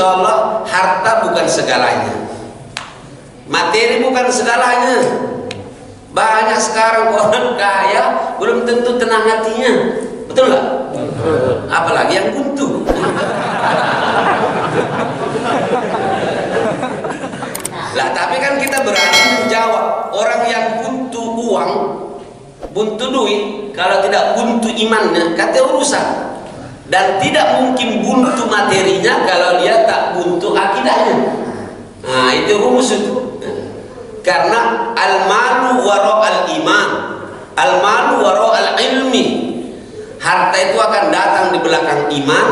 insya Allah harta bukan segalanya, materi bukan segalanya. Banyak sekarang orang kaya belum tentu tenang hatinya, betul nggak? Apalagi yang buntu. Lah tapi kan kita berani menjawab, orang yang buntu uang, buntu duit, kalau tidak buntu imannya, kata urusan. Dan tidak mungkin buntu materinya kalau dia tak buntu akidahnya. Nah itu rumus itu. Karena al-malu wara'al iman, al-malu wara'al ilmi. Harta itu akan datang di belakang iman,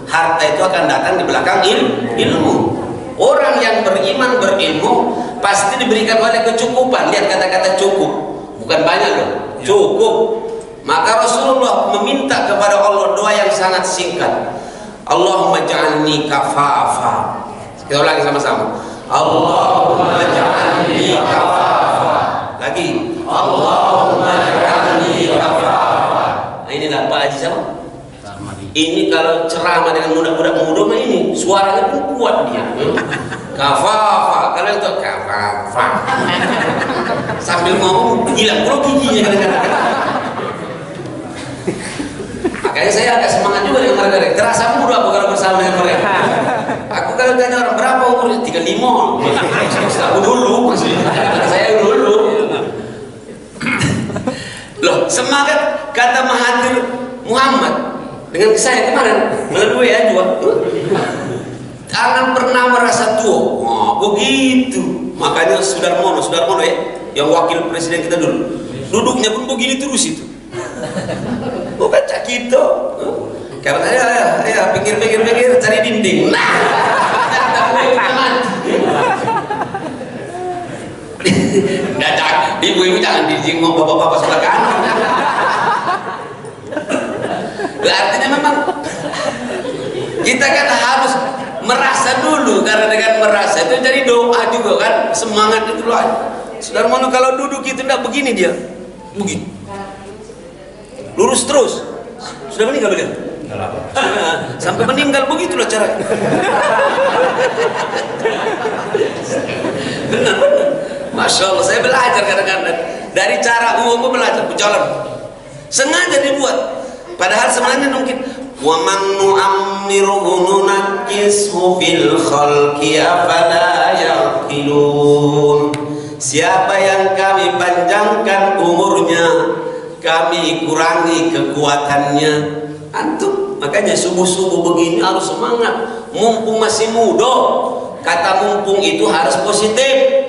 harta itu akan datang di belakang ilmu. Orang yang beriman berilmu pasti diberikan oleh kecukupan. Lihat kata-kata cukup, bukan banyak loh, cukup. Maka Rasulullah meminta kepada Allah doa yang sangat singkat. Allahumma ja'alni kafafa. Kita ulangi sama-sama. Allahumma ja'alni kafafa. Lagi. Allahumma ja'alni kafafa. Nah, inilah Pak Haji sama. Ini kalau ceramah dengan budak-budak muda mah ini suaranya pun kuat dia. Kafafa. Kalau itu kafafa. Sambil ngomong hilang puluh giginya kadang-kadang. Makanya saya agak semangat juga dengan mereka. Terasa muda apa kalau bersama dengan mereka. Aku kalau tanya orang berapa umurnya 35. Aku dulu masih. Saya dulu. Loh, semangat kata Mahathir Muhammad dengan saya kemarin melalui WA juga. Jangan pernah merasa tua. Oh, begitu. Makanya Sudarmono ya, yang wakil presiden kita dulu. Duduknya pun begini terus itu. Bukan cak gitu. Karena ya pikir cari dinding. Nah, ibu-ibu jangan dinding, mau bapak-bapak sebelah kanan. Artinya memang kita kan harus merasa dulu, karena dengan merasa itu jadi doa juga kan, semangat itu loh. Sudarmono kalau duduk itu tidak begini dia, begini. Lurus terus. Sudah meninggal kan? Sampai meninggal begitulah cara. Benar. Masya Allah, saya belajar kadang-kadang dari cara umum belajar berjalan. Sengaja dibuat. Padahal sebenarnya mungkin wa man nu'ammiruhu nunakkishu fil khalqi afala yaqilun. Siapa yang kami panjangkan umurnya, kami kurangi kekuatannya. Antum makanya subuh-subuh begini harus semangat, mumpung masih muda. Kata mumpung itu harus positif.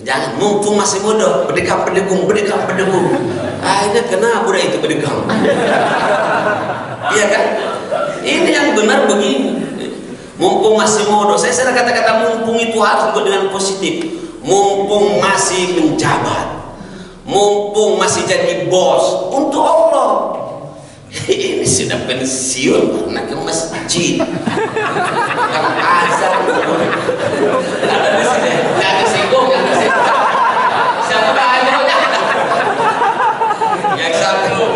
Jangan mumpung masih muda bedekam-bedekung. Ah, ini kenapa budak itu bedekam? Iya kan? Ini yang benar begini. Mumpung masih muda. Saya sering kata-kata mumpung itu harus dengan positif. Mumpung masih menjabat, mumpung masih jadi bos untuk Allah. Ini sudah pensiun karena ke masjid yang azan ada singgung siapa aja yang satu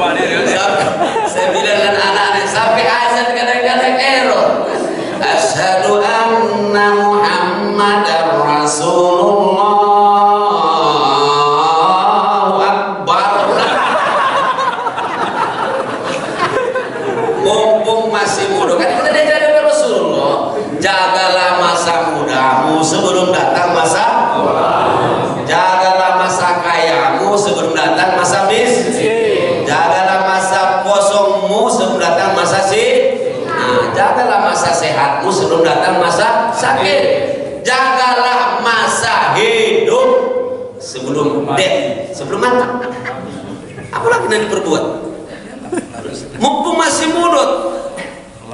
saya bilang dengan anak-anak sampai azan kadang-kadang error. Asyhadu anna Muhammadar Rasulullah. Mumpung masih muda, kan kita diajar oleh Rasulullah, jagalah masa mudamu sebelum datang masa jagalah masa kayamu sebelum datang masa miskin, jagalah masa kosongmu sebelum datang masa jagalah masa sehatmu sebelum datang masa sakit, jagalah masa hidup sebelum sebelum mati. Apalagi yang diperbuat. Mumpung masih muda,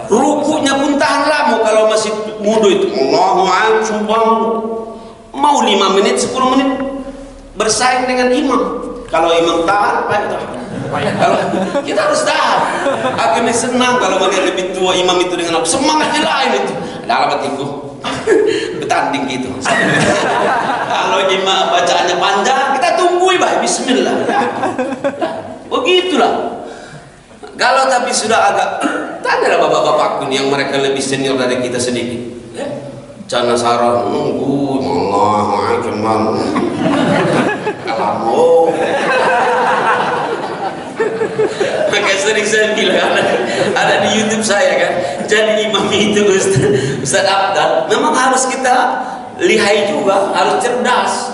rukunya pun tahan lama. Kalau masih muda itu Allahu Akbar, mau 5 menit 10 menit bersaing dengan imam. Kalau imam tahan, kalau kita harus tahan. Akhirnya senang kalau melihat lebih tua imam itu dengan aku, semangatnya lain itu. Ada alamat itu bertanding gitu. Kalau imam bacaannya panjang, kita tungguin baik bismillah. Begitulah. Kalau tapi sudah agak, tanyalah bapak-bapak pun yang mereka lebih senior dari kita sedikit. ya. Cana sarah nunggu Allah cuman kalamu. Maka sering saya bilang ada di YouTube saya kan, jadi imam itu Ustaz Abdal memang harus kita lihai juga, harus cerdas,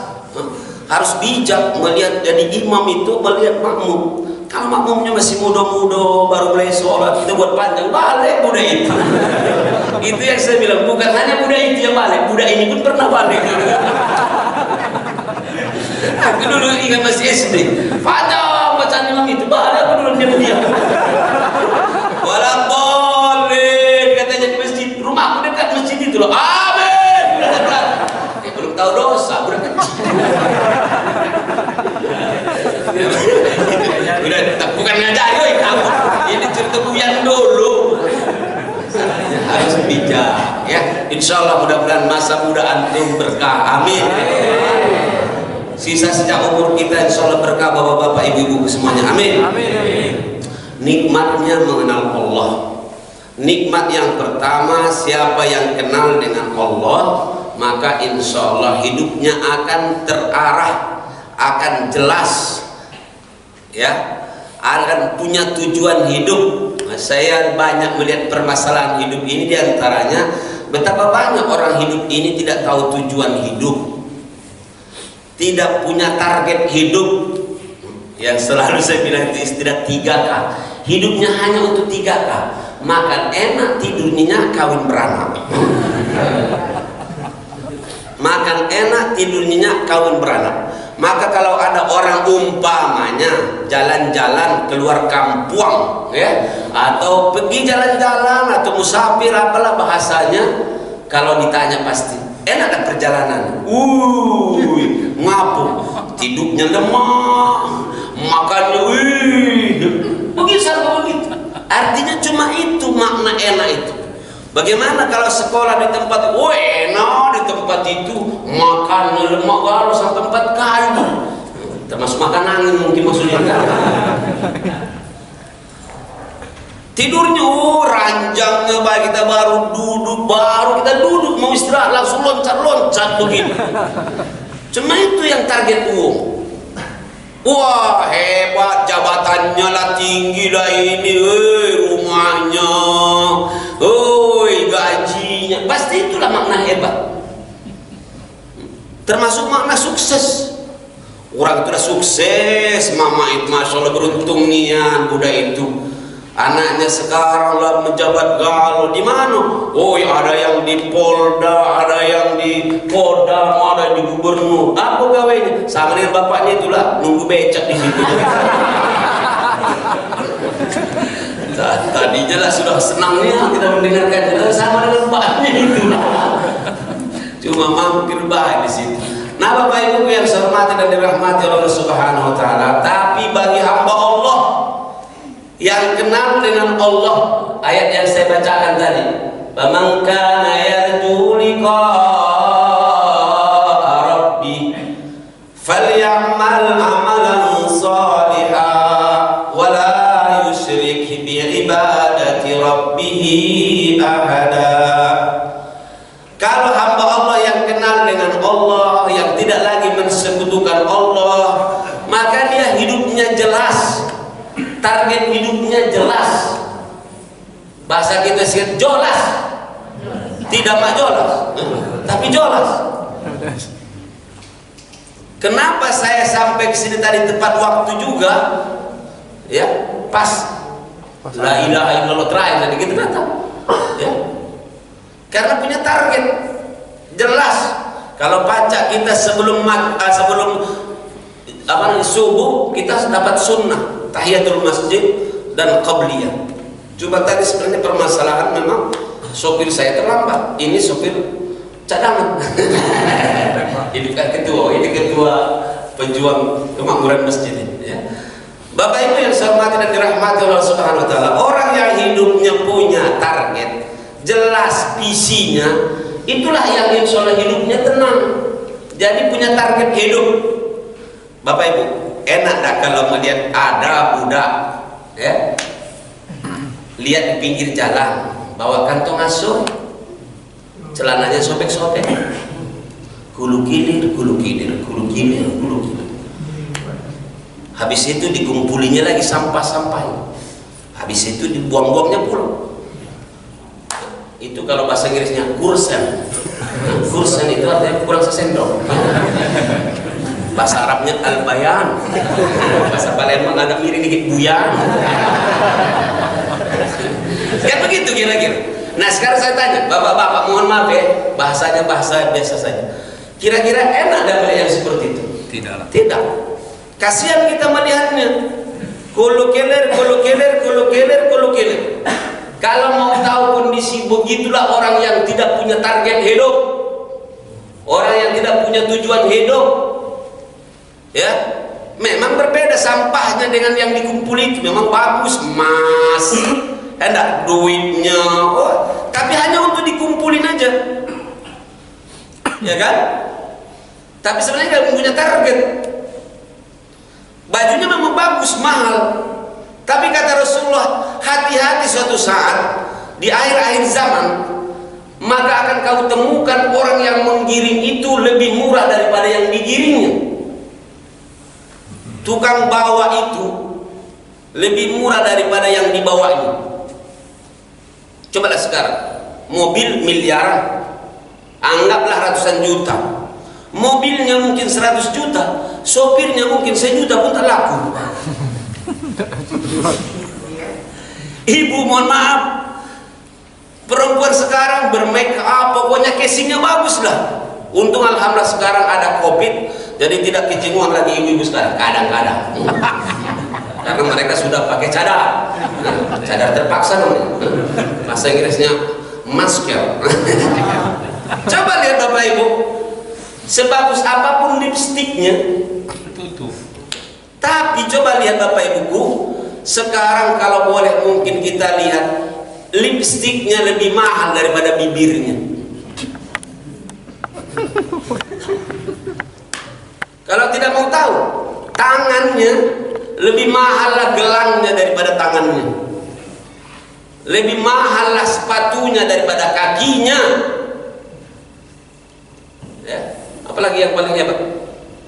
harus bijak melihat. Jadi imam itu melihat makmum. Kalau makmumnya masih muda-muda baru mulai sholat, kita buat panjang, balik budak itu. Itu yang saya bilang, bukan hanya budak itu yang balik, budak ini pun pernah balik. Aku dulu ingat masih SD, panjang bacaan imam itu, balik aku dulu diam-diam. Walau boleh katanya di masjid, rumahku dekat masjid itu loh. Amin. Belum tahu dosa, budak kecil. Udah, bukan ngajari kamu. Ini cerita buyan dulu. Harus bijak, ya. Insya Allah mudah-mudahan masa muda antum berkah. Amin. Sisa sejak umur kita insya Allah berkah, bapak-bapak, ibu-ibu semuanya. Amin. Nikmatnya mengenal Allah. Nikmat yang pertama, siapa yang kenal dengan Allah, maka insya Allah hidupnya akan terarah, akan jelas, ya, akan punya tujuan hidup. Saya banyak melihat permasalahan hidup ini, diantaranya betapa banyak orang hidup ini tidak tahu tujuan hidup, tidak punya target hidup. Yang selalu saya bilang itu istilah 3K. Hidupnya hanya untuk 3K. Makan enak, tidurnya kawin beranak. Makan enak, tidurnya kawin beranak. Maka kalau ada orang umpamanya jalan-jalan keluar kampung, ya, atau pergi jalan-jalan atau musafir apalah bahasanya, kalau ditanya pasti enak tak perjalanan? Ngapu, tidurnya lemah, makannya begitu. Artinya cuma itu makna enak itu. Bagaimana kalau sekolah di tempat enak, di tempat itu makan lemak galau sampai 4 kali, termasuk makan angin mungkin maksudnya. Tidurnya ranjangnya baik, kita baru kita duduk mau istirahat langsung loncat begitu. Cuma itu yang target uang. Wah hebat jabatannya lah, tinggi lah ini, rumahnya, gajinya, pasti itulah makna hebat. Termasuk makna sukses. Orang itu udah sukses, mama itu masya Allah beruntung nian budak itu. Anaknya sekarang lah menjabat galau di mana? Ada yang di Polda, ada yang di Kodam, ada di Gubernur. Apa gawainya? Sama dengan bapaknya itulah, nunggu becak di situ. Tadinya lah sudah senangnya kita mendengarkan, sama dengan bapaknya itulah. Cuma mampir baik di situ. Nah, Bapak Ibu yang saya hormati dan dirahmati Allah Subhanahu wa taala, tapi bagi hamba Allah yang kenal dengan Allah, ayat yang saya bacakan tadi, faman kana yarju liqa'a rabbih falyamal amalan shalihan wa la yusyrik bi ibadati rabbih ahada. Kalau hamba Allah yang kenal dengan Allah, yang tidak lagi mensekutukan Allah, maka dia hidupnya jelas, target hidupnya jelas. Bahasa kita sih jolas, tidak majolas, tapi jolas. Kenapa saya sampai ke sini tadi tepat waktu juga, ya, pas la ilaha illallah terakhir tadi kita datang, ya, karena punya target jelas. Kalau pacak kita sebelum subuh kita dapat sunnah tahiyatul masjid dan qabliyah. Coba tadi sebenarnya permasalahan memang sopir saya terlambat. Ini sopir cadangan. Ini kan ketua pejuang kemakmuran masjid ini, ya. Bapak Ibu yang saya hormati dan dirahmati Allah Subhanahu wa taala, orang yang hidupnya punya target, jelas visinya, itulah yang insya Allah hidupnya tenang. Jadi punya target hidup. Bapak Ibu, enak dah kalau melihat ada budak, ya, lihat di pinggir jalan bawa kantong asuh, celananya sobek-sobek, kulu kilir, kulu kilir, kulu kilir, kulu kilir. Habis itu dikumpulinya lagi sampah-sampahnya, habis itu dibuang-buangnya pulang. Itu kalau bahasa Inggrisnya kursen. Kursen itu artinya kurang sesendok. Bahasa Arabnya al-bayan. Bahasa Palembang ada mirip dikit buyan. Kayak begitu kira-kira. Nah sekarang saya tanya, bapak-bapak, mohon maaf ya, bahasanya bahasa biasa saja. Kira-kira enak dan melihat yang seperti itu? Tidak. Tidak. Kasihan kita melihatnya. Kulu keler, kulu keler, kulu keler, kulu keler. Kalau mau tahu kondisi begitulah orang yang tidak punya target hidup, orang yang tidak punya tujuan hidup. Ya, memang berbeda sampahnya dengan yang dikumpuli itu. Memang bagus, emas, hendak duitnya, tapi hanya untuk dikumpulin aja, ya kan? Tapi sebenarnya nggak punya target. Bajunya memang bagus, mahal, tapi kata Rasulullah, hati-hati suatu saat di akhir-akhir zaman, maka akan kau temukan orang yang menggiring itu lebih murah daripada yang digiringnya. Tukang bawa itu lebih murah daripada yang dibawanya. Cobalah sekarang, mobil miliaran, anggaplah ratusan juta, mobilnya mungkin 100 juta, sopirnya mungkin 1 juta pun tak laku. Ibu mohon maaf, perempuan sekarang bermake up, pokoknya casingnya bagus lah. Untung alhamdulillah sekarang ada COVID, jadi tidak kecemburuan lagi ibu-ibu sekarang, kadang-kadang. Karena mereka sudah pakai cadar, cadar terpaksa namanya. Bahasa Inggrisnya masker. Coba lihat Bapak Ibu, sebagus apapun lipstiknya, tapi coba lihat Bapak Ibuku, sekarang kalau boleh mungkin kita lihat lipstiknya lebih mahal daripada bibirnya. Kalau tidak mau tahu, tangannya lebih mahal lah gelangnya daripada tangannya, lebih mahal lah sepatunya daripada kakinya. Ya, apalagi yang paling hebat,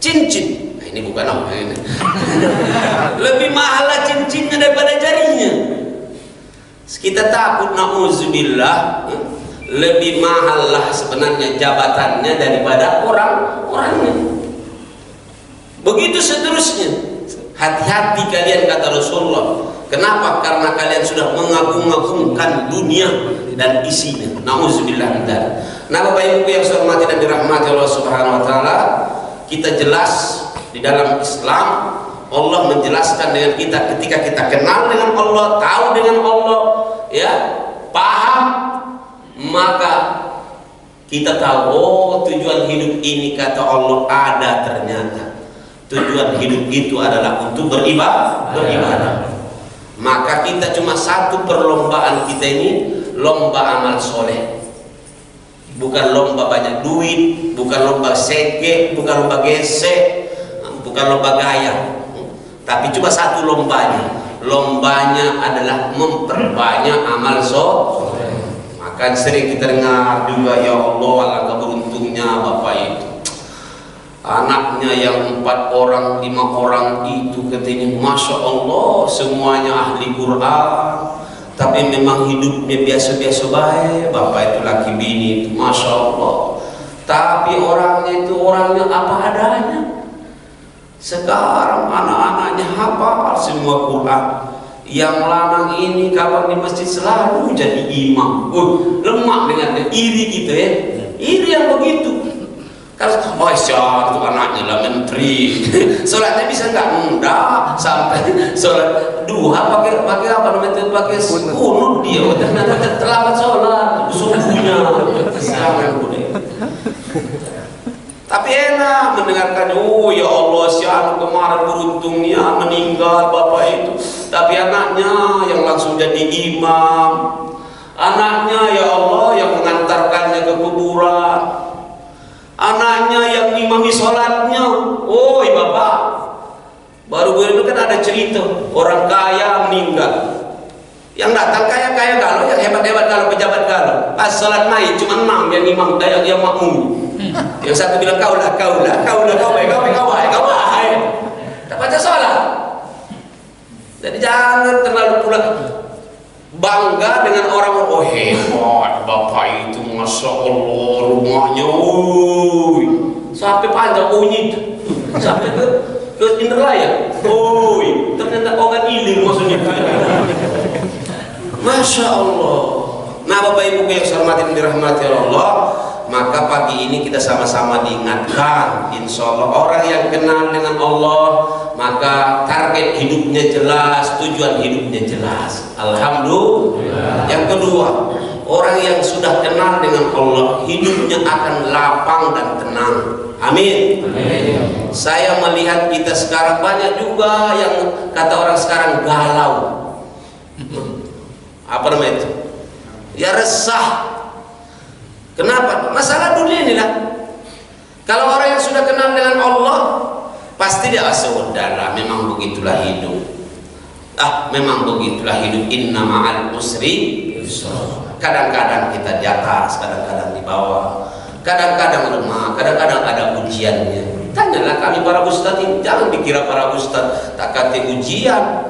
cincin. Nah, ini bukan apa ini. Lebih mahal lah cincinnya daripada jarinya. Kita takut, na'udzubillah, lebih mahal lah sebenarnya jabatannya daripada orangnya. Begitu seterusnya. Hati-hati kalian, kata Rasulullah. Kenapa? Karena kalian sudah mengagung-agungkan dunia dan isinya. Na'udzubillah. Nah Bapak Ibu yang saya hormati dan dirahmati Allah Subhanahu wa taala, kita jelas di dalam Islam Allah menjelaskan dengan kita ketika kita kenal dengan Allah, tahu dengan Allah, ya, paham, maka kita tahu, oh tujuan hidup ini kata Allah ada ternyata. Tujuan hidup itu adalah untuk beribadah. Maka kita cuma satu perlombaan kita ini, lomba amal soleh. Bukan lomba banyak duit, bukan lomba sege, bukan lomba gesek, bukan lomba gaya. Tapi cuma satu lombanya. Lombanya adalah memperbanyak amal soleh. Maka sering kita dengar juga, ya Allah alangkah beruntungnya Bapak itu, anaknya yang 4 orang, 5 orang itu katanya Masya Allah semuanya ahli Quran, tapi memang hidupnya biasa-biasa baik. Bapak itu laki bini itu Masya Allah, tapi orangnya itu orangnya apa adanya. Sekarang anak-anaknya hafal semua Quran. Yang lanang ini kapan di masjid selalu jadi imam. Lemak dengan iri gitu ya, iri yang begitu. Kalau oh syar itu anaknya lah menteri, sholatnya bisa nggak mudah sampai sholat duha pakai apa namanya itu, pakai kunut dia, ternyata terlambat sholat subuhnya. Tapi enak mendengarkan, oh ya Allah si anu kemarin beruntungnya meninggal bapak itu, tapi anaknya yang langsung jadi imam, anaknya ya Allah yang mengantarkannya ke kuburan, anaknya yang ngimami sholatnya. Oh bapak, baru itu kan ada cerita orang kaya meninggal, Yang datang kaya-kaya galau, yang hebat-hebat galau, pejabat galau. Pas sholat mayit cuma 6 yang imam, yang makmum. Yang satu bilang kau baik. Tak baca sholat. Jadi jangan terlalu pula bangga dengan orang, oh hebat bapak itu, masya Allah rumahnya, sampai panjang bunyi, sampai ke Indralaya, ternyata obat ilir maksudnya. Masya Allah. Nah Bapak Ibu yang saya hormati dan dirahmati Allah, maka pagi ini kita sama-sama diingatkan, insya Allah orang yang kenal dengan Allah maka target hidupnya jelas, tujuan hidupnya jelas. Alhamdulillah. Yang kedua, orang yang sudah kenal dengan Allah hidupnya akan lapang dan tenang. Amin. Amin. Saya melihat kita sekarang banyak juga yang kata orang sekarang galau. Apa namanya itu? Ya resah. Kenapa? Masalah dunia inilah. Kalau orang yang sudah kenal dengan Allah, pasti dia saudara, memang begitulah hidup. Memang begitulah hidup. Inna ma'al usri yusra. Kadang-kadang kita di atas, kadang-kadang di bawah, kadang-kadang lemah, kadang-kadang ada ujiannya. Tanyalah kami para ustaz ini, jangan dikira para ustaz tak kata ujian.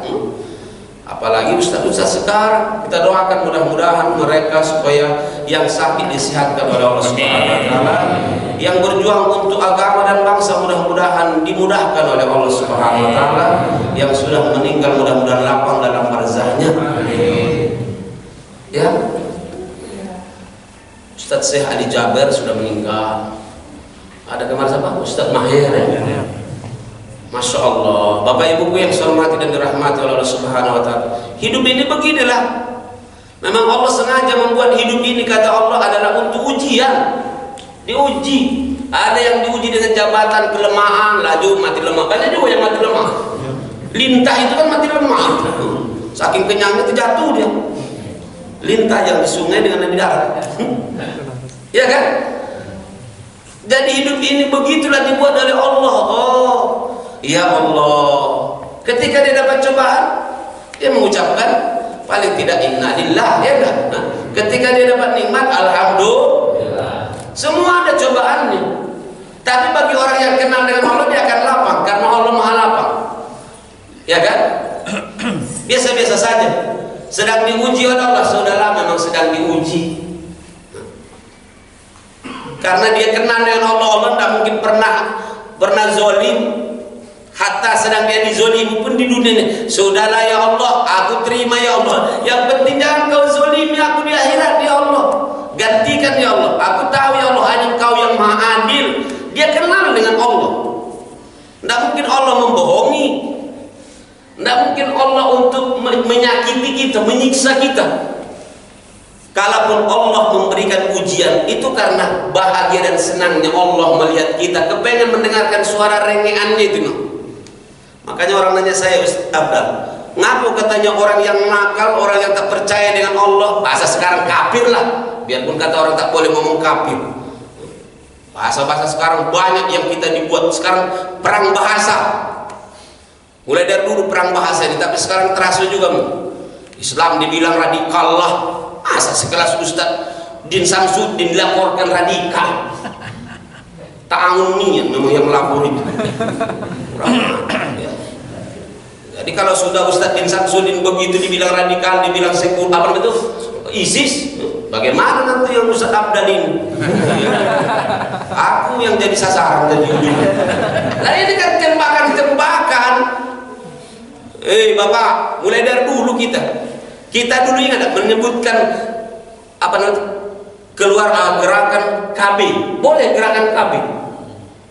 Apalagi ustaz-ustaz sekarang, kita doakan mudah-mudahan mereka supaya yang sakit disehatkan oleh Allah Subhanahu wa taala, yang berjuang untuk agama dan bangsa mudah-mudahan dimudahkan oleh Allah Subhanahu wa taala, yang sudah meninggal mudah-mudahan lapang dalam barzahnya. Ya. Ustaz Syekh Ali Jaber sudah meninggal. Ada kemarin siapa? Ustaz Mahir ya. Masya Allah, Bapak Ibuku yang saya hormati dan dirahmati oleh Allah Subhanahu wa taala. Hidup ini beginilah. Memang Allah sengaja membuat hidup ini, kata Allah, adalah untuk ujian. Diuji. Ada yang diuji dengan jabatan, kelemahan, laju mati lemah. Banyak juga yang mati lemah. Lintah itu kan mati lemah. Saking kenyangnya terjatuh dia. Lintah yang di sungai dengan di darat. Ya kan? Jadi hidup ini begitulah dibuat oleh Allah. Ya Allah, ketika dia dapat cobaan, dia mengucapkan paling tidak inna lillah, ya enggak? Nah, ketika dia dapat nikmat, alhamdulillah. Semua ada cobaannya. Tapi bagi orang yang kenal dengan Allah, dia akan lapang karena Allah Maha lapang. Ya kan? Biasa-biasa saja. Sedang diuji oleh Allah, saudara, memang sedang diuji. Karena dia kenal dengan Allah, Allah tidak mungkin pernah zalim. Hatta sedang dia dizolimi pun di dunia ini, saudara ya Allah, aku terima ya Allah. Yang penting jangan kau zolimi aku di akhirat ya Allah. Gantikan ya Allah. Aku tahu ya Allah, hanya Engkau yang Maha Adil. Dia kenal dengan Allah. Tidak mungkin Allah membohongi. Tidak mungkin Allah untuk menyakiti kita, menyiksa kita. Kalaupun Allah memberikan ujian, itu karena bahagia dan senangnya Allah melihat kita kepengen mendengarkan suara rengeannya itu. Makanya orang nanya saya, Ustaz Abdal, ngapa katanya orang yang nakal, orang yang tak percaya dengan Allah, bahasa sekarang kafir lah. Biarpun kata orang tak boleh ngomong kafir. Bahasa-bahasa sekarang banyak yang kita dibuat sekarang perang bahasa. Mulai dari dulu perang bahasa ini, tapi sekarang terasa juga Islam dibilang radikal lah. Masa sekelas Ustaz Din Samsudin dilaporkan radikal. Ta'angun niat memang yang melapor itu. Jadi kalau sudah Ustaz Din Samsudin begitu dibilang radikal, dibilang sekul, apa itu? ISIS. Bagaimana nanti yang Ustaz Abdal ini? Aku yang jadi sasaran tadi. Nah ini kan tembakan-tembakan. Bapak, mulai dari dulu kita dulu ingat menyebutkan apa namanya? Keluar gerakan KB. Boleh gerakan KB.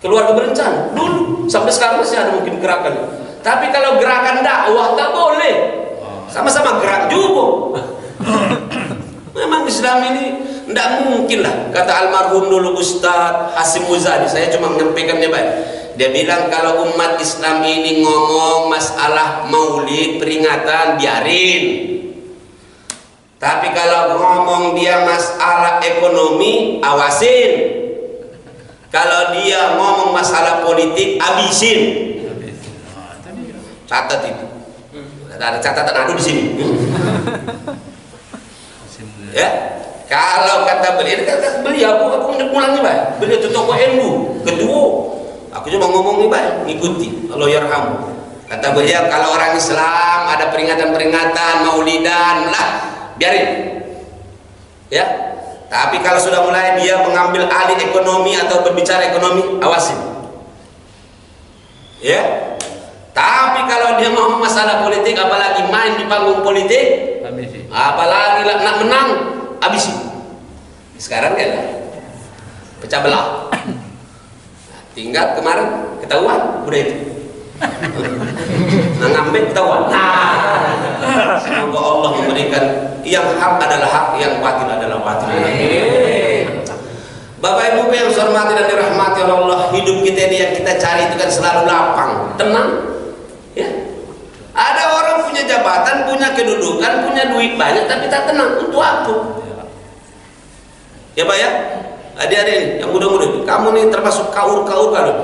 Keluarga berencana dulu, sampai sekarang masih ada mungkin gerakan. Tapi kalau gerakan dakwah tak boleh. Sama-sama gerak juga. Memang Islam ini tidak mungkin lah. Kata almarhum dulu Ustaz Hasim Muzadi, saya cuma menyampaikannya baik. Dia bilang kalau umat Islam ini ngomong masalah maulid peringatan, biarin. Tapi kalau ngomong dia masalah ekonomi, awasin. Kalau dia ngomong masalah politik, abisin. Catat itu. ada catatan adu di sini. Ya, kalau kata beliau, aku ngulangi baik. Beliau itu tokoh ilmu, kedua. Aku cuma ngomong nih baik, ngikuti. Allah yarhamu. Kata beliau, kalau orang Islam ada peringatan-peringatan, maulidan, lah, biarin. Ya. Tapi kalau sudah mulai dia mengambil alih ekonomi atau berbicara ekonomi, awasin. Ya. Tapi kalau dia mau masalah politik, apalagi main di panggung politik, apalagi nak menang, habisi. Sekarang dia lah, pecah belah. Tinggal kemarin ketahuan, udah itu. Nah, ngambil ketahuan. Semoga Allah memberikan yang hak adalah hak, yang batil adalah batil. Bapak Ibu yang saya hormati dan dirahmati oleh Allah, hidup kita ini yang kita cari itu kan selalu lapang, tenang. Ya. Ada orang punya jabatan, punya kedudukan, punya duit banyak, tapi tak tenang. Untuk apa? Ya Pak ya, adik-adik yang muda-muda, kamu nih termasuk kaur-kaur kalau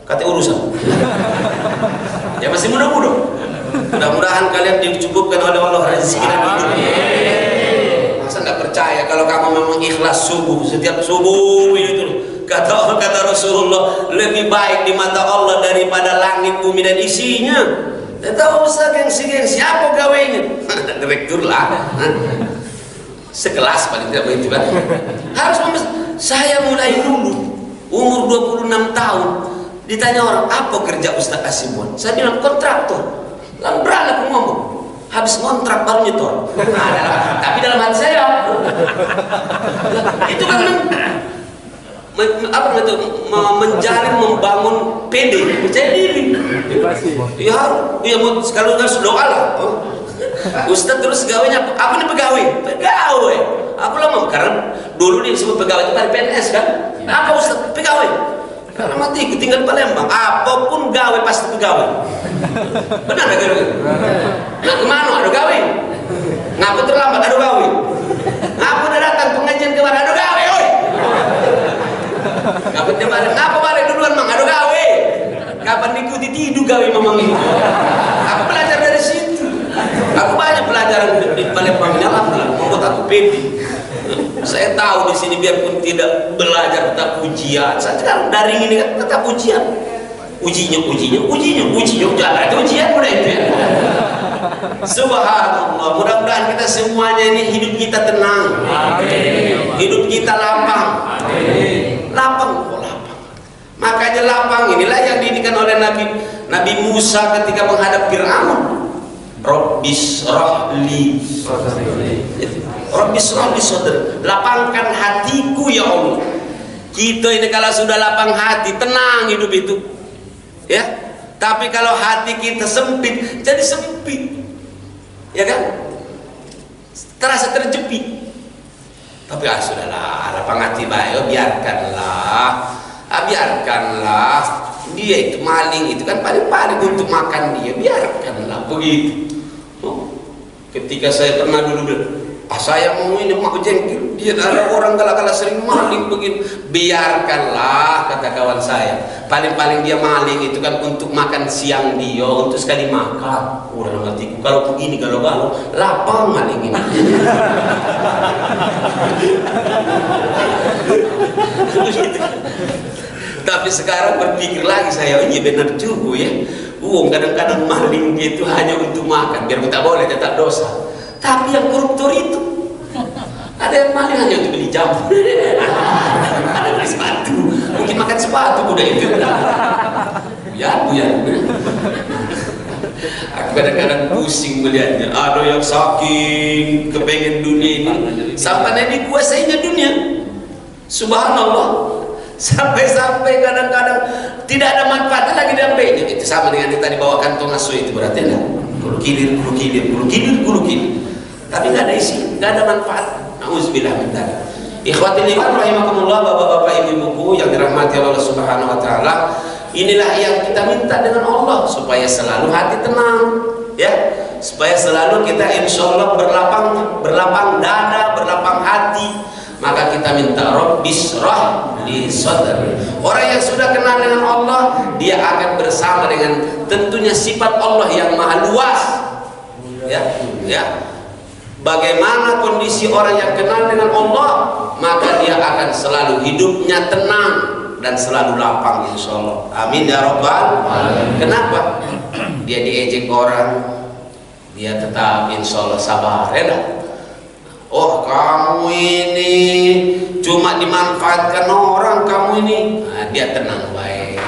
kata urusan. Ya masih muda-muda. Mudah-mudahan kalian dicukupkan oleh Allah rezeki dan hidup. Masa nggak percaya kalau kamu memang ikhlas subuh, setiap subuh itu kata Rasulullah, lebih baik di mata Allah daripada langit, bumi dan isinya. Tak usah gengsi-gengsi, apa gawainya? Direktur lah. Sekelas paling tidak begitu kan. Harus saya mulai dulu umur 26 tahun ditanya orang, apa kerja Ustaz Hasibuan? Saya bilang kontraktor. Lalu berani aku ngomong, habis kontrak baru nyetor. Tapi dalam hati saya itu kan apa itu menjalin, membangun PD, percaya diri. Ya mau sekali harus doa lah. Ustaz terus gawainya, aku ini pegawai. Aku lama karena dulu dia disebut pegawai itu kan PNS kan. Apa Ustaz? Pegawai. Karena mati tinggal di Palembang, apapun gawe pasti pegawai. Benar gak gitu? Nah kemana ada gawe? Ngapa terlambat ada gawe? Ngapa udah datang pengajian kemarin ada gawe? Oi. Ngapa kemarin? Ngapa balik duluan mang ada gawe? Kapan diikuti tidur gawe memang itu? Aku belajar dari situ. Aku banyak pelajaran di Palembang ini, alhamdulillah membuat aku pede. Saya tahu di sini biarpun tidak belajar tetap ujian. Saya kan daring ini kan tetap ujian. Ujinya, jalan itu ujian udah itu ya. Subhanallah, mudah-mudahan kita semuanya ini hidup kita tenang. Amin. Hidup kita lapang. Amin. Lapang. Makanya lapang inilah yang didikan oleh Nabi Musa ketika menghadap Fir'aun. Rabbis rahli sadri, lapangkan hatiku ya Allah. Kita ini kalau sudah lapang hati, tenang hidup itu. Ya. Tapi kalau hati kita sempit, jadi sempit. Ya kan? Terasa terjepit. Tapi sudahlah, lapang hati baik, biarkanlah. Biarkanlah. Dia itu maling itu kan paling-paling untuk makan dia, biarkanlah begitu. Ketika saya pernah dulu bilang, saya mau ini mau jengkel, dia ada orang galak-galak sering maling begini, biarkanlah kata kawan saya, paling-paling dia maling itu kan untuk makan siang dia, untuk sekali makan. Udah ngerti, kalau begini galau-galau, lapang maling ini. Tapi sekarang berpikir lagi saya, ini benar juga ya. Kadang-kadang maling itu hanya untuk makan, biar kita boleh tetap dosa. Tapi yang koruptor itu, ada yang maling hanya untuk beli jamu, ada beli sepatu, mungkin makan sepatu udah itu. Ya. Aku kadang-kadang pusing melihatnya. Ada yang saking kepengen dunia ini, sampai dikuasainya dunia. Subhanallah. Sampai-sampai kadang-kadang tidak ada manfaatnya lagi dampaknya. Itu sama dengan kita dibawa kantong asu itu, berarti enggak? Gulu kilir. Tapi nggak ada isi, nggak ada manfaat. Nauzubillah min dzalik. Ikhwatil iman rahimakumullah, bapak-bapak, ibu-ibu yang dirahmati Allah Subhanahu wa taala. Inilah yang kita minta dengan Allah, supaya selalu hati tenang, ya. Supaya selalu kita insyaallah berlapang dada, berlapang hati. Maka kita minta Rabbis rahli sadri. Orang yang sudah kenal dengan Allah, dia akan bersama dengan tentunya sifat Allah yang maha luas. Ya. Bagaimana kondisi orang yang kenal dengan Allah, maka dia akan selalu hidupnya tenang dan selalu lapang, insya Allah. Amin ya Rabbal alamin. Kenapa? Dia diejek orang, dia tetap insya Allah sabar, ya. Oh, kamu ini cuma dimanfaatkan orang, kamu ini, nah, dia tenang baik.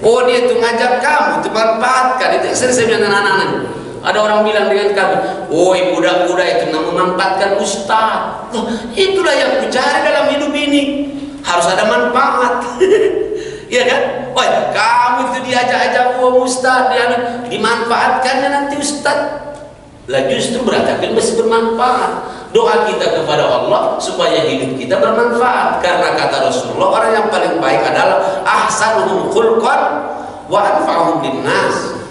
Oh, dia tuh ngajak kamu dimanfaatkan. Itu sering saya bilang anak-anak. Ada orang bilang dengan kami, oh budak-budak itu memanfaatkan ustaz. Loh, itulah yang kucari dalam hidup ini. Harus ada manfaat. Iya kan? Woi, kamu itu diajak-ajak ustaz, dia dimanfaatkannya nanti ustaz. Lah justru berarti kan masih bermanfaat. Doa kita kepada Allah supaya hidup kita bermanfaat. Karena kata Rasulullah, orang yang paling baik adalah ahsanuhum khulqan wa anfa'uhum linnas.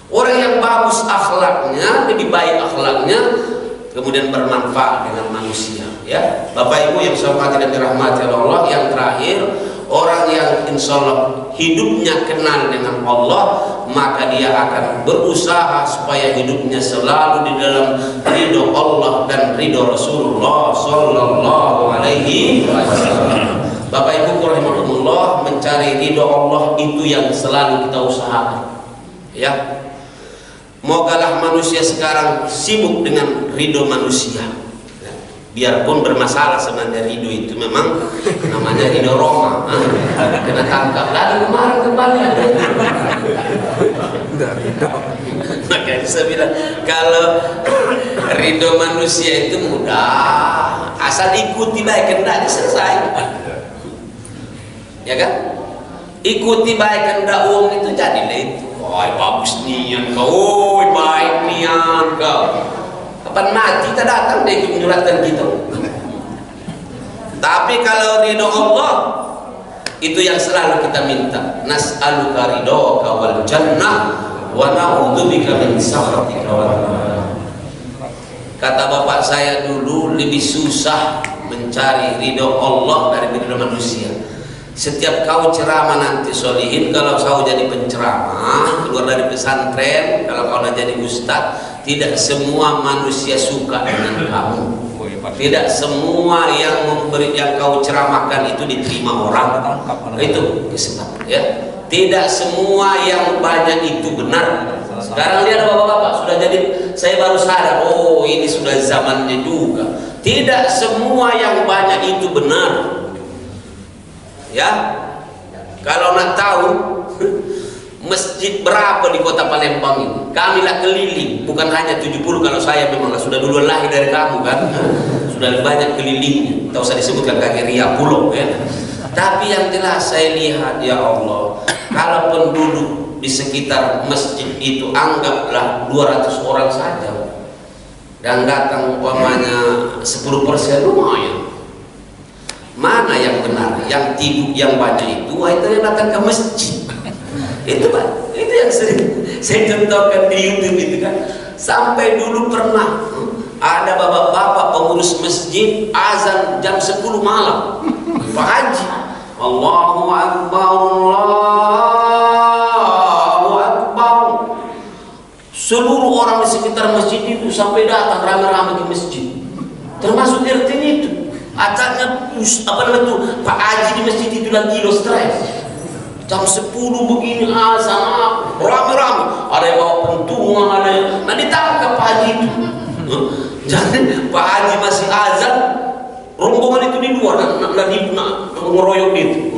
Orang yang bagus akhlaknya, lebih baik akhlaknya, kemudian bermanfaat dengan manusia. Ya, Bapak Ibu yang saya hormati dan dirahmati Allah, yang terakhir, orang yang insya Allah hidupnya kenal dengan Allah, maka dia akan berusaha supaya hidupnya selalu di dalam ridho Allah dan ridho Rasulullah Sallallahu Alaihi Wasallam. Bapak Ibu rahimakumullah, mencari ridho Allah itu yang selalu kita usahakan. Ya, mogalah manusia sekarang sibuk dengan ridho manusia. Biarpun bermasalah sebenarnya ridho itu, memang namanya ridho Roma, kena tangkap lagi kemarin kembali. Makanya saya bilang kalau ridho manusia itu mudah, asal ikuti baik kehendaknya selesai. Ya kan? Ikuti baik kehendak uang itu jadilah itu. Oh, bagus niat kau, oh, baik niat kau. Kapan mati kita datang dia ikut menyuratkan kita. Tapi kalau ridho Allah itu yang selalu kita minta. Nas'aluka ridhoka wal jannah wa na'udzubika min sakhatika wan nar. Kata bapak saya dulu, lebih susah mencari ridho Allah dari ridho manusia. Setiap kau ceramah nanti solihin, kalau kau jadi penceramah keluar dari pesantren, kalau kau jadi ustaz, tidak semua manusia suka dengan kamu. Tidak semua yang memberi, yang kau ceramahkan itu diterima orang. Itu kesempatan, ya. Tidak semua yang banyak itu benar. Sekarang lihat bapak-bapak sudah jadi, saya baru sadar, oh ini sudah zamannya juga. Tidak semua yang banyak itu benar. Ya, kalau nak tahu masjid berapa di kota Palembang ini, kamilah keliling, bukan hanya 70 kalau saya memang sudah duluan lahir dari kamu kan, sudah banyak kelilingnya, tak usah disebutkan kaki ria pulau ya. Tapi yang jelas saya lihat, ya Allah, kalau penduduk di sekitar masjid itu anggaplah 200 orang saja, dan datang umpamanya 10%, lumayan. Mana yang benar, yang tidur yang banyak itu yang datang ke masjid. Itu Pak, itu yang sering saya contohkan di YouTube itu kan. Sampai dulu pernah ada bapak-bapak pengurus masjid azan jam 10 malam. Pak Haji, Allahu Akbar, Allahu Akbar. Seluruh orang di sekitar masjid itu sampai datang ramai-ramai ke masjid, termasuk RT itu. Acaranya apa namanya tuh, Pak Haji di masjid itu lagi lo stres. Jam 10 begini azan, rame-rame, ada yang bawa pentungan, ada yang, nah ditangkap Pak Haji itu. Jadi Pak Haji masih azan, rombongan itu di luar, nak ngeroyok itu.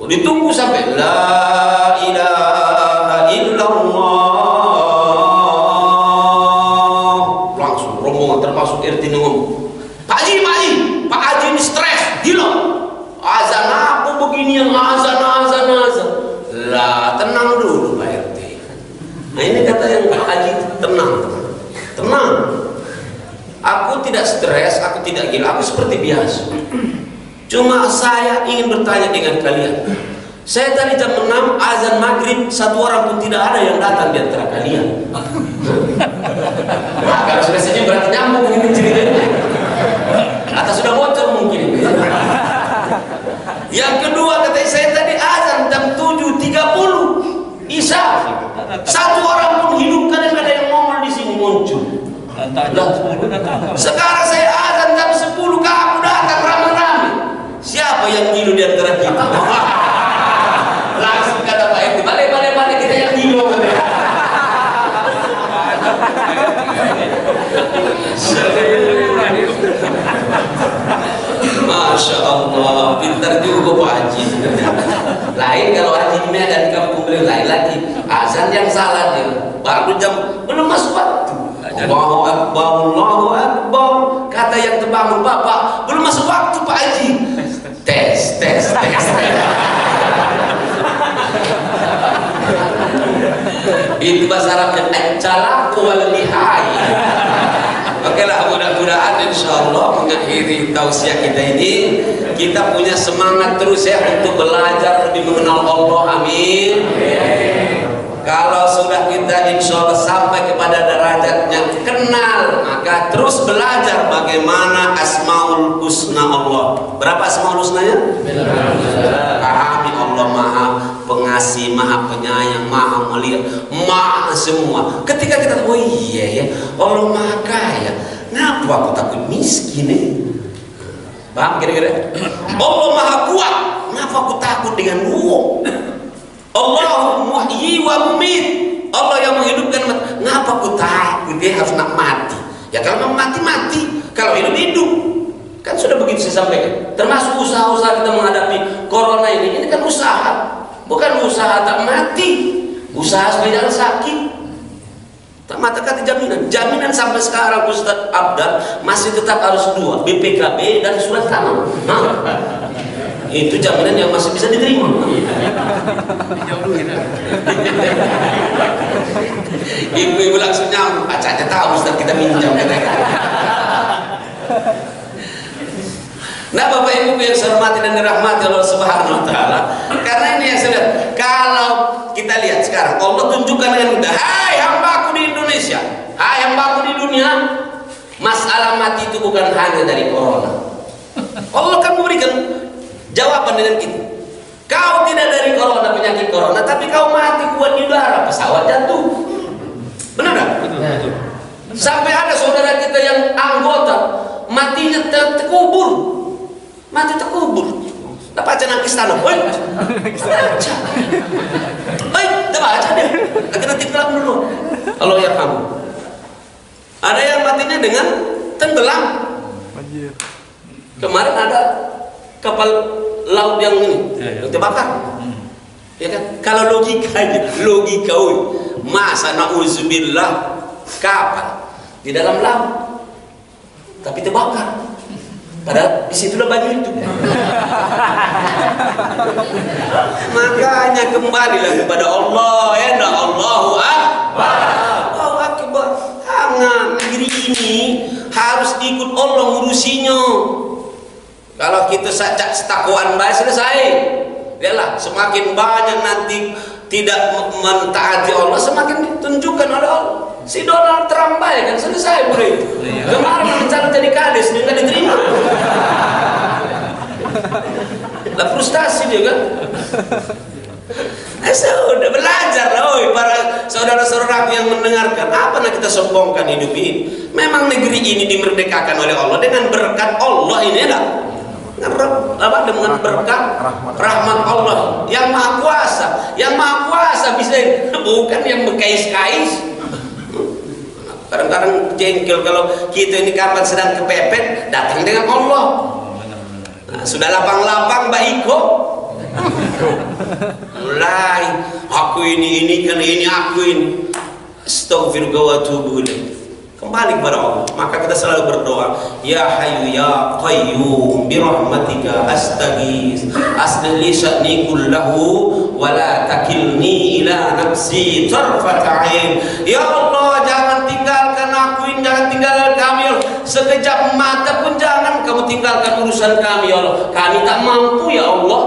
Ditunggu sampai la ilaha illallah, langsung rombongan termasuk RT ngomong, Pak Haji, Pak Haji ini stres, gila. Azan apa begini yang azan. Lah tenang dulu Pak RT. Nah ini kata yang Pak Haji, tenang. Aku tidak stres, aku tidak gila, aku seperti biasa. Cuma saya ingin bertanya dengan kalian. Saya tadi jam 6 azan maghrib, satu orang pun tidak ada yang datang di antara kalian. Nah, kalau sudah senyum berarti nyambung ini ceritanya. Atau sudah bocor mungkin. Yang kedua kata saya tadi azan jam 7.30 Isya. Satu orang pun hidup, kadang ada yang ngomong di sini, mohon Sekarang saya azan jam 10, kamu datang ramai-ramai. Siapa yang ngilu di antara kita? Langsung kata Pak Edi, balik kita yang ngilu. Masya Allah, pintar juga Pak Haji. Lain kalau Haji Medan di kampung beliau, lain lagi. Azan yang salah dia. Baru jam, belum masuk waktu. Allahu Akbar, Allahu Akbar. Kata yang terbangun, Bapak, belum masuk waktu Pak Haji. Tes. Itu bahasa Arabnya al-calaq wal lihai. Oke lah, mudah-mudahan insyaallah mengakhiri tausiah kita ini, kita punya semangat terus ya untuk belajar lebih mengenal Allah. Amin. Kalau sudah kita insyaallah sampai kepada derajatnya kenal, maka terus belajar bagaimana asmaul husna Allah. Berapa asmaul husnanya? Pahami Allah Maha Pengasih, Maha Penyayang, Maha Mulia, Maha semua. Ketika kita tahu, oh iya ya, Allah Maha Kaya, kenapa aku takut miskin nih? Paham kira-kira? Allah Maha Kuat, kenapa aku takut dengan uang? Allah muhyi wa mumit, Allah yang menghidupkan mati, kenapa aku takut dia harus nak mati? Ya kalau mau mati, kalau hidup. Kan sudah begitu saya sampaikan. Termasuk usaha-usaha kita menghadapi corona ini kan usaha. Bukan usaha tak mati, usaha supaya jangan sakit. Tak mati kata jaminan sampai sekarang Ustaz Abdal masih tetap harus 2, BPKB dan surat tanah. Itu jaminan yang masih bisa diterima. Ibu-ibu langsung nyambung, aja tahu Ustaz kita minjam katanya. Nah Bapak Ibu yang saya hormati dan dirahmati Allah Subhanahu wa taala, karena ini yang saya lihat, kalau kita lihat sekarang Allah tunjukkan dengan mudah, hai hambaku di Indonesia, hai hambaku di dunia, masalah mati itu bukan hanya dari corona. Allah kan memberikan jawaban dengan kita. Kau tidak dari corona, penyakit corona, tapi kau mati kuat di udara, pesawat jatuh. Benar tak? Sampai ada saudara kita yang anggota matinya terkubur. Mati terkubur. Tak baca nangkis tanah. Woi, baca. Woi, tak baca dia. Akhirnya tenggelam dulu. Allah yarham. Ada yang matinya dengan tenggelam. Kemarin ada kapal laut yang ini yang terbakar. Ya kan? Kalau logika, masa na'udzubillah kapal di dalam laut tapi terbakar. Padahal disitulah baju itu. Makanya kembalilah kepada Allah. Ya, Allahu Akbar. Allahu Akbar. Jangan negeri ini harus ikut Allah ngurusinya. Kalau kita sajak setakwaan baik selesai. Lihatlah, semakin banyak nanti tidak mentaati Allah, semakin ditunjukkan oleh Allah. Si Donald Trump baik kan selesai boleh itu. Kemarin mencari jadi kades dia nggak diterima. Lah frustasi dia kan. Sudah belajar lah, para saudara-saudara yang mendengarkan. Apa nak kita sombongkan hidup ini? Memang negeri ini dimerdekakan oleh Allah dengan berkat Allah ini dah. Dengan berkat rahmat Allah yang Maha Kuasa. Yang Maha Kuasa bisa, bukan yang berkais-kais. Kadang-kadang jengkel kalau kita ini kapan sedang kepepet, datang dengan Allah. Nah, sudah lapang-lapang Mbak Iko, mulai aku ini karena ini aku ini. Astaghfirullah wa atubu ilaih. Kembali kepada Allah. Maka kita selalu berdoa, ya hayyu ya qayyum bi rahmatika astaghits aslih li sya'ni kullahu wa la takilni ila nafsi tarfata ain. Ya Allah, jangan tinggalkan aku ini, jangan tinggalkan kami sekejap mata pun, jangan kamu tinggalkan urusan kami ya Allah. Kami tak mampu ya Allah.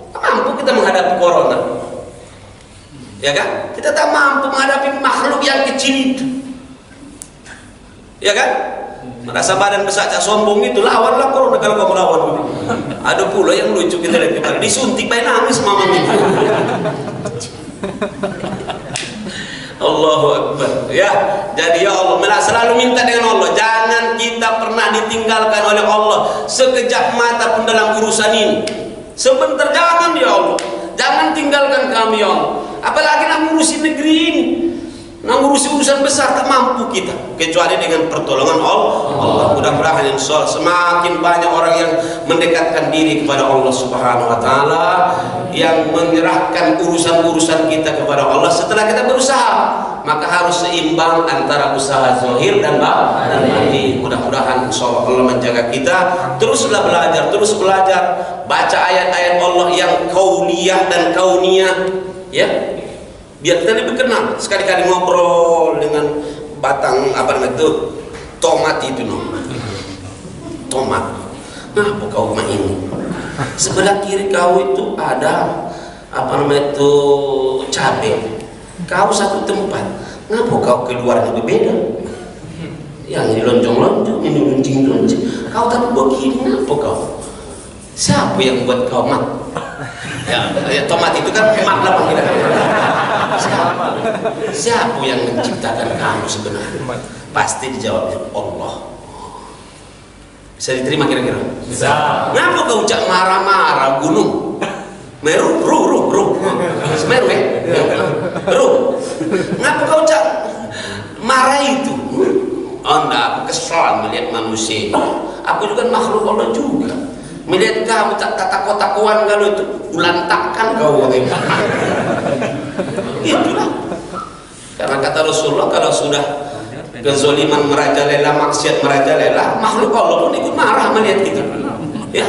Tak mampu kita menghadapi corona. Ya kan? Kita tak mampu menghadapi makhluk yang kecil itu. Ya kan? Merasa badan besar cak sombong itu, lawanlah corona kalau kamu lawan. Ada pula yang lucu kita lihat kemarin, disuntik bayi nangis mama itu. Allahu Akbar. Ya, jadi ya Allah, selalu minta dengan Allah, jangan kita pernah ditinggalkan oleh Allah sekejap mata pun dalam urusan ini. Sebentar jangan ya Allah, jangan tinggalkan kami ya Allah. Apalagi nak ngurusin negeri ini, nak ngurusin urusan besar, tak mampu kita kecuali dengan pertolongan Allah. Mudah-mudahan insya Allah semakin banyak orang yang mendekatkan diri kepada Allah Subhanahu Wa Taala, yang menyerahkan urusan-urusan kita kepada Allah. Setelah kita berusaha, maka harus seimbang antara usaha zahir dan batin. Mudah-mudahan insya Allah menjaga kita. Teruslah belajar, terus belajar, baca ayat-ayat Allah yang kauniyah dan kauniyah, ya, biar kita lebih kenal. Sekali-kali ngobrol dengan batang apa namanya itu, tomat itu, no, tomat. Nah, kau rumah ini sebelah kiri kau itu ada apa namanya itu cabai, kau satu tempat, ngapa kau keluarnya berbeda? Yang ini lonjong-lonjong, ini luncing-luncing, kau tak begini, ngapa kau? Siapa yang buat kau mat? Ya, tomat itu kan makna panggilan. Siapa yang menciptakan kamu sebenarnya? Pasti dijawabnya Allah. Bisa diterima kira-kira? Bisa. Ngapa kau ucap marah-marah gunung? Meru, Semeru ya? Ru. Ngapa kau ucap marah itu? Oh enggak, aku kesal melihat manusia. Aku juga makhluk Allah juga. Melihat kamu tak takut-takuan kalau itu ulantakan kau. Itulah. Karena kata Rasulullah, kalau sudah kezaliman merajalela, maksiat merajalela, makhluk Allah pun ikut marah melihat kita. Ya.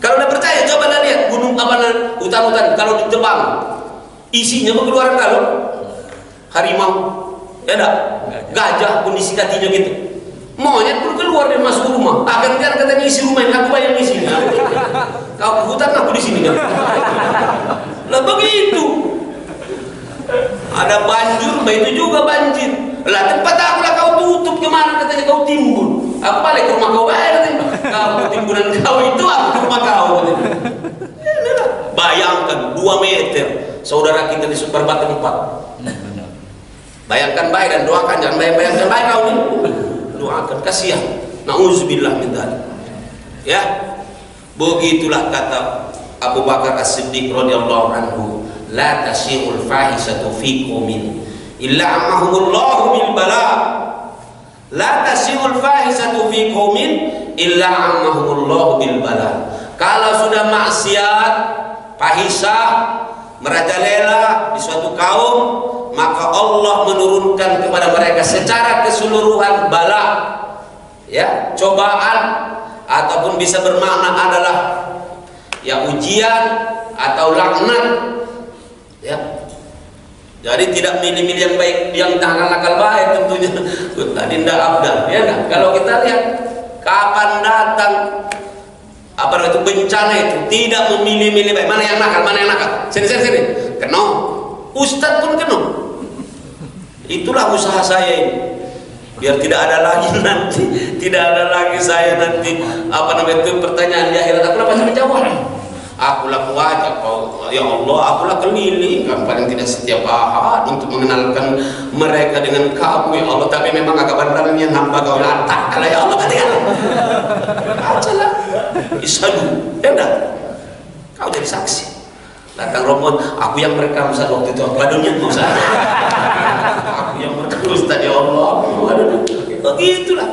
Kalau udah percaya, coba lihat gunung apa, hutan-hutan kalau ditebang, isinya mengeluarkan kalau harimau, ya enggak? Gajah kondisi katinya gitu. Monyet pun keluar dan masuk rumah. Akan kan katanya isi rumah ini, aku bayang di sini. Kau ke hutan, aku di sini kan. Lah begitu. Ada banjir, itu juga banjir. Lah tempat aku lah kau tutup, kemana katanya kau timbun. Aku balik ke rumah kau bayar katanya. Kau timbunan kau itu aku ke rumah kau katanya. Bayangkan 2 meter saudara kita di Sumberbat tempat. Bayangkan baik dan doakan, jangan bayangkan baik kau ini. Doakan, kasihan. Nauzubillah min dzalik. Ya. Begitulah kata Abu Bakar As-Siddiq radhiyallahu anhu, la tasihul fahisatu fi qaumin illa ammahumullahu bil bala. La tasihul fahisatu fi qaumin illa ammahumullahu bil bala. Kalau sudah maksiat, fahisah, merajalela di suatu kaum, maka Allah menurunkan kepada mereka secara keseluruhan bala, ya, cobaan, ataupun bisa bermakna adalah ya ujian atau laknat, ya. Jadi tidak milih-milih yang baik, yang nakal-nakal baik tentunya. Tadi tidak abdal, ya enggak? Kalau kita lihat kapan datang apa itu bencana itu, tidak memilih-milih baik. Mana yang nakal, mana yang nakal? Sini. Kena. Ustadz pun kena. Itulah usaha saya ini, biar tidak ada lagi nanti, tidak ada lagi saya nanti apa namanya itu pertanyaan di akhirat. Aku pasti menjawab. Akulah wajib kau, ya Allah, akulah keliling kan paling tidak setiap ahad untuk mengenalkan mereka dengan kamu ya Allah. Tapi memang agak bandarnya hamba kau lantak kalau ya Allah katakan. Ajalah, isadu, ya udah, kau jadi saksi. Datang rombongan, aku yang merekam saat waktu itu, badunya mau saya. Aku yang merekam Ustaz, ya Allah. Begitulah.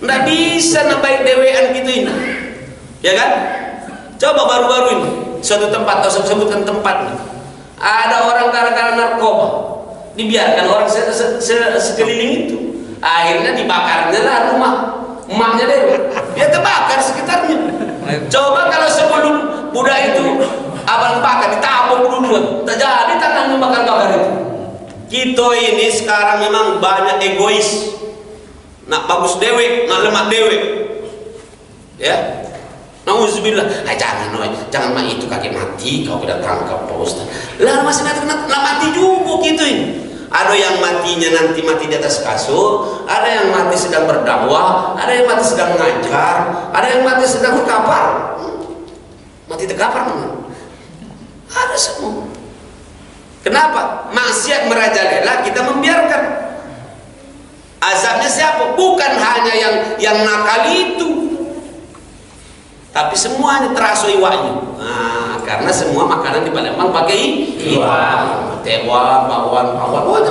Nggak bisa nabaik dewean gitu ini, ya kan? Coba baru-baru ini suatu tempat atau sebutan tempat nih, ada orang gara-gara narkoba dibiarkan orang sekeliling itu, akhirnya dibakarnya lah rumah emaknya deh, dia terbakar sekitarnya. Coba kalau sebelum budak itu abang bakar ditabung duluan, terjadi tangan membakar-bakar itu. Kita ini sekarang memang banyak egois, nak bagus dewe, nak lemah dewe, ya. Nauzubillah, jangan mah itu kakek mati, kau tidak tangkap Pak Ustaz. Lah masih nanti kena mati juga gitu ini. Ada yang matinya nanti mati di atas kasur, ada yang mati sedang berdakwah, ada yang mati sedang ngajar, ada yang mati sedang terkapar. Mati terkapar mana? Ada semua. Kenapa? Maksiat merajalela kita membiarkan. Azabnya siapa? Bukan hanya yang nakal itu, tapi semuanya terasa iwaknya. Nah, karena semua makanan di Palembang pakai iwak, tewa, bawang,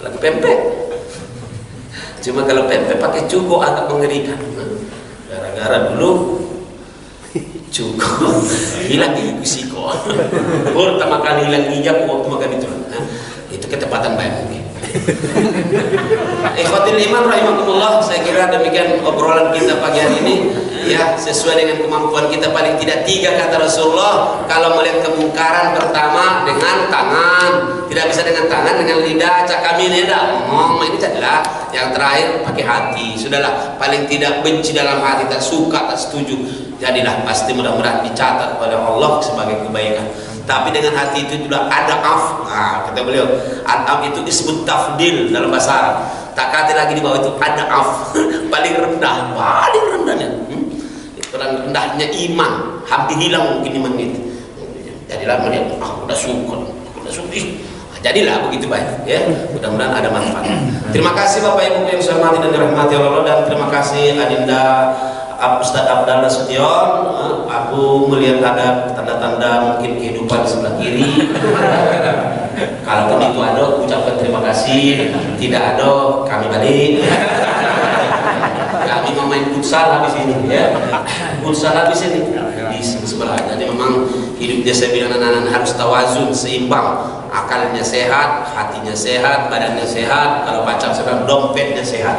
lagi pempek. Cuma kalau pempek pakai cuko agak mengerikan. Gara-gara dulu cuko hilang di kusiko. Pertama kali hilang hijab waktu makan itu. Itu ketepatan baik mungkin. Ikhwatul iman rahimakumullah, saya kira demikian obrolan kita pagi hari ini, ya, sesuai dengan kemampuan kita. Paling tidak 3 kata Rasulullah kalau melihat kemungkaran. Pertama dengan tangan, tidak bisa dengan tangan, dengan lidah, cakami lidah ngomong, ini adalah. Yang terakhir pakai hati. Sudahlah, paling tidak benci dalam hati, tak suka, tak setuju, jadilah pasti mudah-mudahan dicatat oleh Allah sebagai kebaikan. Tapi dengan hati itu juga ada af. Nah, kata beliau, ad-af itu disebut tafdil dalam bahasa Arab. Tak kata lagi di bawah itu ada af. Paling rendahnya. Itu paling rendahnya iman. Hampir hilang mungkin iman itu. Jadilah melihat, udah syukur. Jadilah begitu baik, ya. Mudah-mudahan ada manfaat. Terima kasih Bapak Ibu yang saya hormati dan dirahmati Allah, dan terima kasih Adinda Ustadz Abdallah Sution. Aku melihat ada tanda-tanda mungkin kehidupan sebelah kiri. Kalau itu ada, ucapkan terima kasih. Tidak ada, kami balik. Kami mau main futsal habis ini, ya. Futsal habis ini di sebelah. Jadi memang hidupnya, saya bilang anak-anak harus tawazun, seimbang. Akalnya sehat, hatinya sehat, badannya sehat. Kalau pacar sedang, dompetnya sehat.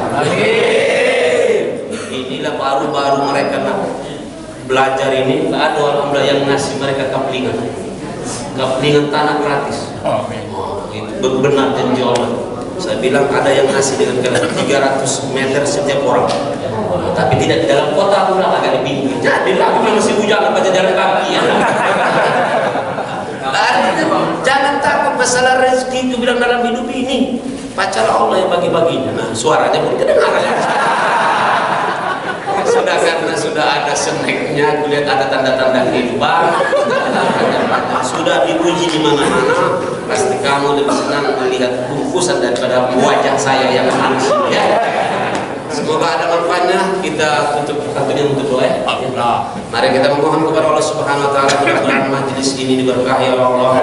Inilah baru-baru mereka nak belajar ini, nggak ada alhamdulillah yang ngasih mereka kaplingan tanah gratis. Itu benar janji Allah. Saya bilang ada yang ngasih dengan 300 meter setiap orang, tapi tidak di dalam kota, pula agak di pinggir. Jadi lagi masih hujan baca jalan kaki, ya. Jangan takut masalah rezeki itu, bilang dalam hidup ini pacar Allah yang bagi-baginya. Nah, suaranya pun kedengaran. Sudah, karena sudah ada snacknya, kulihat ada tanda-tanda kehidupan, sudah diuji di mana-mana. Pasti kamu lebih senang melihat bungkusan daripada wajah saya yang manis, ya. Semoga ada manfaatnya. Kita tutup waktunya untuk doa, ya. Mari kita memohon kepada Allah Subhanahu wa taala, mudah-mudahan majelis ini diberkahi oleh Allah.